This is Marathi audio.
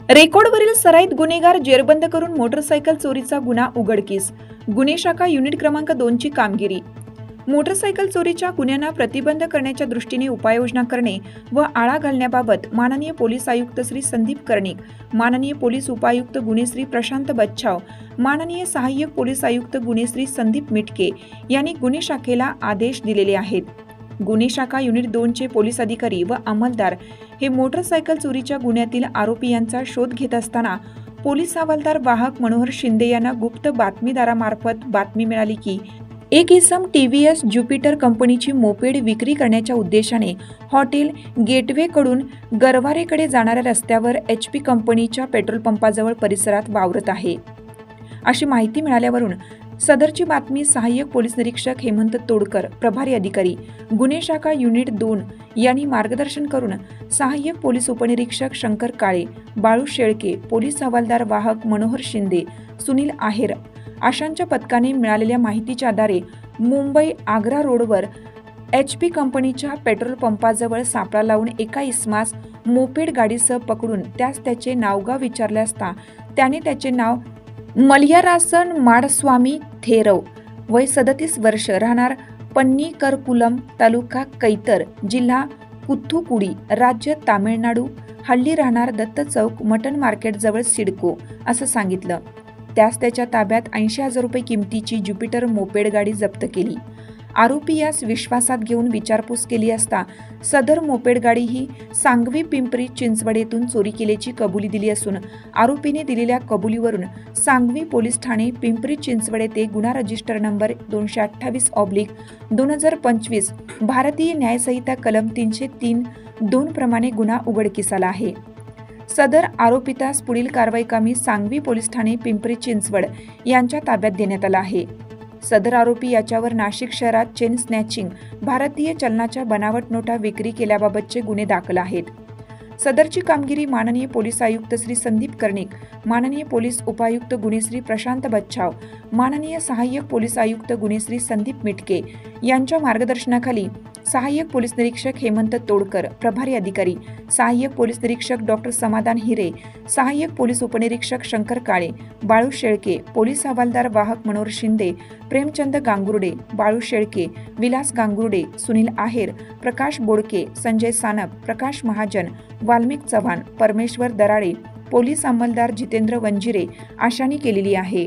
रेकॉर्डवरील सराईत गुन्हेगार जेरबंद करून मोटरसायकल चोरीचा गुन्हा उघडकीस. गुन्हे शाखा युनिट क्रमांक 2 ची कामगिरी. मोटरसायकल चोरीच्या गुन्ह्यांना प्रतिबंध करण्याच्या दृष्टीने उपाययोजना करणे व आळा घालण्याबाबत माननीय पोलीस आयुक्त श्री संदीप कर्णिक, माननीय पोलीस उपायुक्त गुन्हे श्री प्रशांत बच्छाव, माननीय सहाय्यक पोलीस आयुक्त गुन्हे श्री संदीप मिटके यांनी गुन्हे शाखेला आदेश दिलेले आहेत. गुन्हे शाखा युनिट 2 चे पोलीस अधिकारी व अंमलदार हे मोटरसायकल चोरीच्या गुन्ह्यातील आरोपी यांचा शोध घेत असताना पोलीस हवालदार वाहक मनोहर शिंदे यांना गुप्त बातमीदारामार्फत बातमी मिळाली की एक इसम टीव्हीएस ज्युपिटर कंपनीची मोपेड विक्री करण्याच्या उद्देशाने हॉटेल गेटवे कडून गरवारेकडे जाणाऱ्या रस्त्यावर HP कंपनीच्या पेट्रोल पंपाजवळ परिसरात वावरत आहे. अशी माहिती मिळाल्यावरून सदरची बातमी सहाय्यक पोलीस निरीक्षक हेमंत तोडकर, प्रभारी अधिकारी गुन्हे शाखा युनिट 2 यांनी मार्गदर्शन करून सहाय्यक पोलीस उपनिरीक्षक शंकर काळे, बाळू शेळके, पोलीस हवालदार वाहक मनोहर शिंदे, सुनील आहेर अशांच्या पथकाने मिळालेल्या माहितीच्या आधारे मुंबई आग्रा रोडवर HP कंपनीच्या पेट्रोल पंपाजवळ सापळा लावून एका इसमास मोपेड गाडीसह पकडून त्यास त्याचे नावगाव विचारले असता त्याने त्याचे नाव मलयारासन माडस्वामी थेरव, वय 37 वर्ष, राहणार पन्नीकरकुलम, तालुका कैतर, जिल्हा कुथुकुडी, राज्य तामिळनाडू, हल्ली राहणार दत्त चौक, मटन मार्केट जवळ सिडको असं सांगितलं. त्यास त्याच्या ताब्यात 80,000 रुपये किमतीची ज्युपिटर मोपेड गाडी जप्त केली. आरोपी यास विश्वासात घेऊन विचारपूस केली असता सदर मोपेड गाडी ही सांगवी पिंपरी चिंचवड येथून चोरी केल्याची कबुली दिली असून आरोपीने दिलेल्या कबुलीवरून सांगवी पोलीस ठाणे पिंपरी चिंचवड येथे गुन्हा रजिस्टर नंबर 228/2025 भारतीय न्यायसंहिता कलम 303(2) प्रमाणे गुन्हा उघडकीस आला आहे. सदर आरोपितास पुढील कारवाईकामी सांगवी पोलीस ठाणे पिंपरी चिंचवड यांच्या ताब्यात देण्यात आला आहे. सदर आरोपी याच्यावर नाशिक शहरात चेन स्नॅचिंग, भारतीय चलनाच्या बनावट नोटा विक्री केल्याबाबतचे गुन्हे दाखल आहेत. सदरची कामगिरी माननीय पोलीस आयुक्त श्री संदीप कर्णिक, माननीय पोलीस उपायुक्त गुन्हे श्री प्रशांत बच्छाव, माननीय सहाय्यक पोलीस आयुक्त गुन्हे श्री संदीप मिटके यांच्या मार्गदर्शनाखाली सहाय्यक पोलीस निरीक्षक हेमंत तोडकर, प्रभारी अधिकारी सहाय्यक पोलीस निरीक्षक डॉक्टर समाधान हिरे, सहाय्यक पोलीस उपनिरीक्षक शंकर काळे, बाळू शेळके, पोलीस हवालदार वाहक मनोहर शिंदे, प्रेमचंद गांगुर्डे, बाळू शेळके, विलास गांगुर्डे, सुनील आहेर, प्रकाश बोडके, संजय सानप, प्रकाश महाजन, वाल्मिक चव्हाण, परमेश्वर दराडे, पोलीस अंमलदार जितेंद्र वंजिरे अशांनी केलेली आहे.